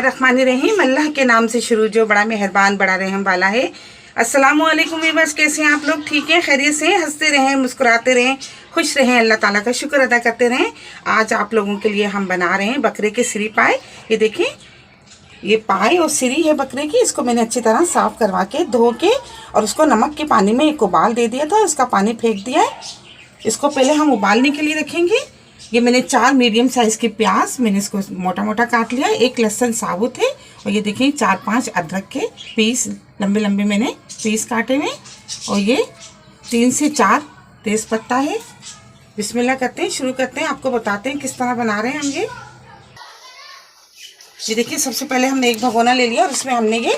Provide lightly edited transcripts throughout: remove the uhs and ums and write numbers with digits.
बिस्मिल्लाहिर्रहमानिर्रहीम। अल्लाह के नाम से शुरू जो बड़ा मेहरबान बड़ा रहम वाला है। अस्सलामु अलैकुम वीवर्स, कैसे हैं आप लोग? ठीक हैं, खैरियत से हैं? हंसते रहें, मुस्कुराते रहें, खुश रहें, अल्लाह ताला का शुक्र अदा करते रहें। आज आप लोगों के लिए हम बना रहे हैं बकरे के सिरी पाए। ये देखें, ये पाए और सिरी है बकरे की। इसको मैंने अच्छी तरह साफ़ करवा के धो के और उसको नमक के पानी में एक उबाल दे दिया था। इसका पानी फेंक दिया है। इसको पहले हम उबालने के लिए रखेंगे। ये मैंने 4 मीडियम साइज़ की प्याज मैंने इसको मोटा मोटा काट लिया। 1 लहसुन साबुत है और ये देखिए 4-5 अदरक के पीस लंबे लंबे मैंने पीस काटे हुए। और ये 3 से 4 तेज़ पत्ता है। बिस्मिल्लाह करते हैं, शुरू करते हैं। आपको बताते हैं किस तरह बना रहे हैं हम ये देखिए, सबसे पहले हमने एक भगोना ले लिया और उसमें हमने ये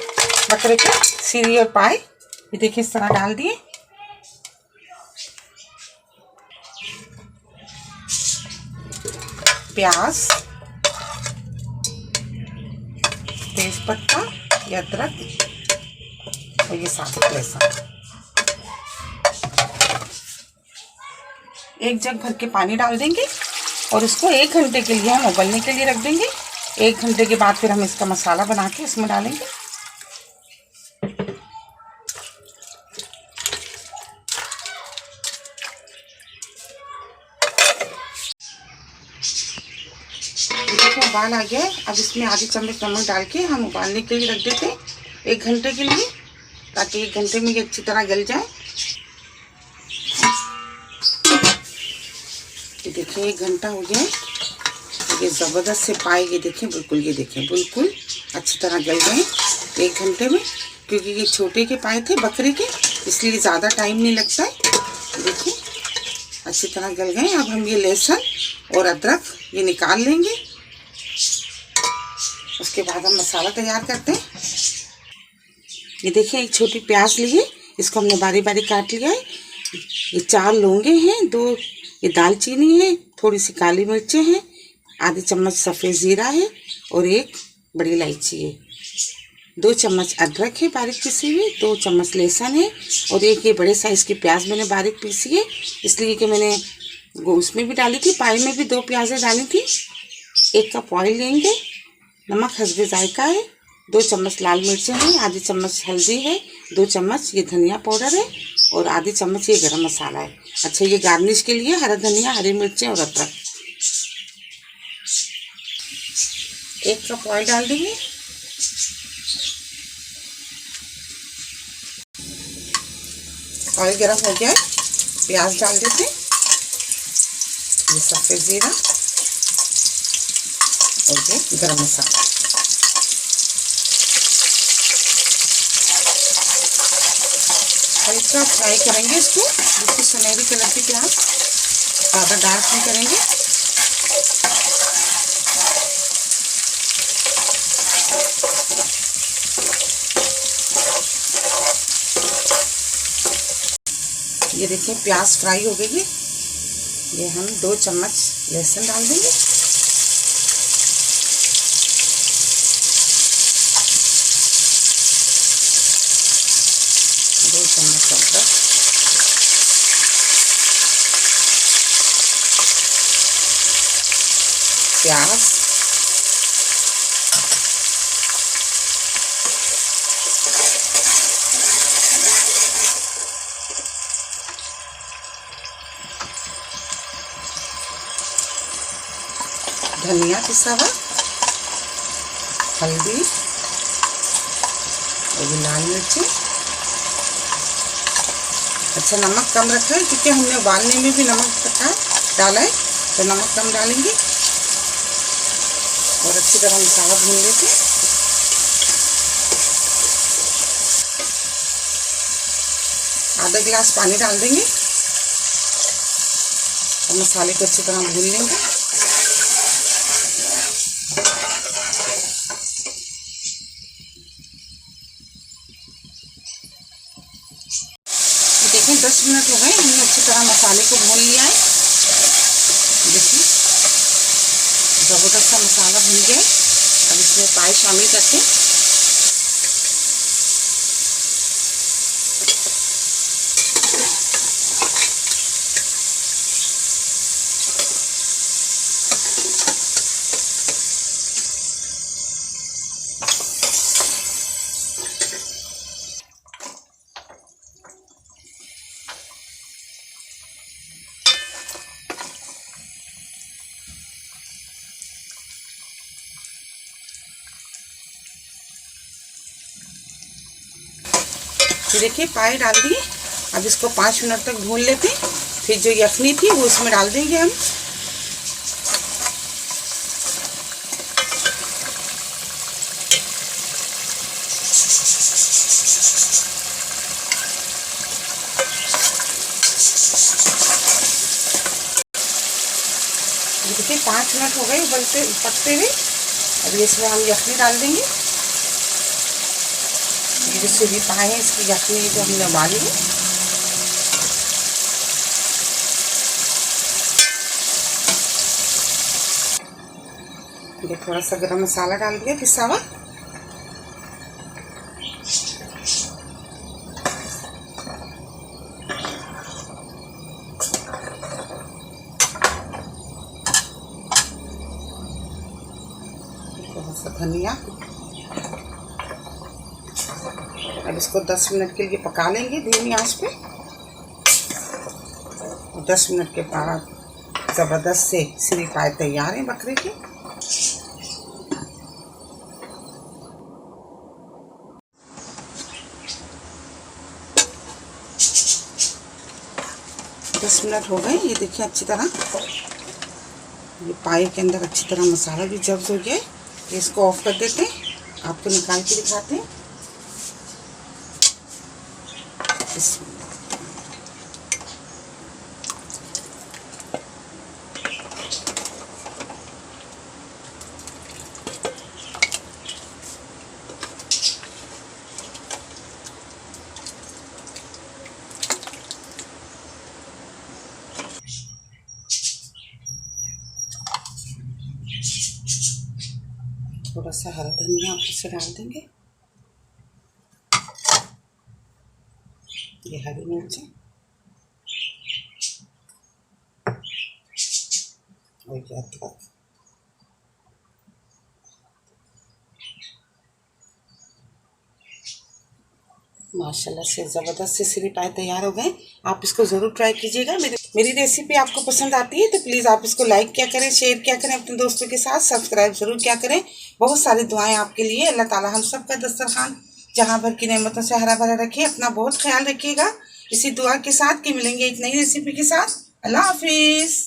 बकरे के सिरी और पाए ये देखिए इस तरह डाल दिए। प्याज, तेजपत्ता, ये अदरक और ये साबुत लहसुन। एक जग भर के पानी डाल देंगे और इसको 1 घंटे के लिए हम उबलने के लिए रख देंगे। 1 घंटे के बाद फिर हम इसका मसाला बना के इसमें डालेंगे। देखो उबाल आ गया है। अब इसमें आधी चम्मच नमक डाल के हम उबालने के लिए रख देते हैं 1 घंटे के लिए, ताकि 1 घंटे में ये अच्छी तरह गल जाए। ये देखिए 1 घंटा हो गया है। ये ज़बरदस्त से पाए ये देखें, बिल्कुल ये देखें बिल्कुल अच्छी तरह गल गए 1 घंटे में। क्योंकि ये छोटे के पाए थे बकरे के, इसलिए ज़्यादा टाइम नहीं लगता है। देखिए अच्छी तरह गल गए। अब हम ये लहसुन और अदरक ये निकाल लेंगे। उसके बाद हम मसाला तैयार करते हैं। ये देखिए एक छोटी प्याज लिए, इसको हमने बारी बारी काट लिया है। ये 4 लौंगे हैं, 2 ये दालचीनी है, थोड़ी सी काली मिर्चें हैं, आधी चम्मच सफ़ेद ज़ीरा है और 1 बड़ी इलायची है। 2 चम्मच अदरक है बारीक पीसी हुई, 2 चम्मच लहसुन है और 1 ये बड़े साइज़ की प्याज मैंने बारीक पीसी है, इसलिए कि मैंने उसमें भी डाली थी, पाए में भी 2 प्याज़ें डाली थी। 1 कप ऑयल लेंगे, नमक हस्बे जायका है, 2 चम्मच लाल मिर्चें हैं, आधी चम्मच हल्दी है, 2 चम्मच ये धनिया पाउडर है और आधी चम्मच ये गरम मसाला है। अच्छा, ये गार्निश के लिए हरा धनिया, हरी मिर्चें और अदरक। 1 कप ऑयल डाल देंगे। ऑयल गरम हो गया है, प्याज डाल देते हैं, ये सफ़ेद ज़ीरा और ये गरम मसाला। हल्का फ्राई करेंगे इसको, बिल्कुल सुनहरी कलर की प्याज, ज़्यादा डार्क नहीं करेंगे। ये देखिए प्याज फ्राई हो गई है। ये हम 2 चम्मच लहसुन डाल देंगे। प्याज, धनिया पिसा हुआ, हल्दी और ये लाल मिर्ची। अच्छा, नमक कम रखा है क्योंकि हमने उबालने में भी नमक रखा डाला है, तो नमक कम डालेंगे और अच्छी तरह मसाला भून लेते हैं। आधा गिलास पानी डाल देंगे और मसाले को अच्छी तरह भून लेंगे। देखें 10 मिनट हो गए, हमने अच्छी तरह मसाले को भून लिया है। देखिए ज़बरदस्त सा मसाला भून गया है। अब इसमें पाए शामिल करते हैं। ये देखिए पाए डाल दिए। अब इसको 5 मिनट तक भून लेते हैं। फिर जो यखनी थी वो इसमें डाल देंगे हम। देखिए 5 मिनट हो गए उबलते पकते हुए। अब इसमें हम यखनी डाल देंगे। ये जो सिरी पाए हैं इसकी यखनी जो हमने उबाली है। ये थोड़ा सा गरम मसाला डाल दिया पिसा हुआ। थोड़ा सा धनिया। अब इसको 10 मिनट के लिए पका लेंगे धीमी आंच पे। और 10 मिनट के बाद ज़बरदस्त से सिरी पाए तैयार हैं बकरे के। दस मिनट हो गए। ये देखिए अच्छी तरह ये पाए के अंदर अच्छी तरह मसाला भी जब्त हो गया है। इसको ऑफ कर देते हैं। आपको निकाल के दिखाते हैं। थोड़ा सा हरा धनिया ऊपर से डाल देंगे। ये हरी मिर्चें और ये अदरक। माशाल्लाह से ज़बरदस्त से सिरी पाए तैयार हो गए। आप इसको ज़रूर ट्राई कीजिएगा। मेरी रेसिपी आपको पसंद आती है तो प्लीज़ आप इसको लाइक क्या करें, शेयर क्या करें अपने दोस्तों के साथ, सब्सक्राइब ज़रूर क्या करें। बहुत सारी दुआएं आपके लिए। अल्लाह ताला हम सब का दस्तरखान जहाँ भर की नेमतों से हरा भरा रखे। अपना बहुत ख्याल रखिएगा। इसी दुआ के साथ कि मिलेंगे एक नई रेसिपी के साथ। अल्लाह हाफिज़।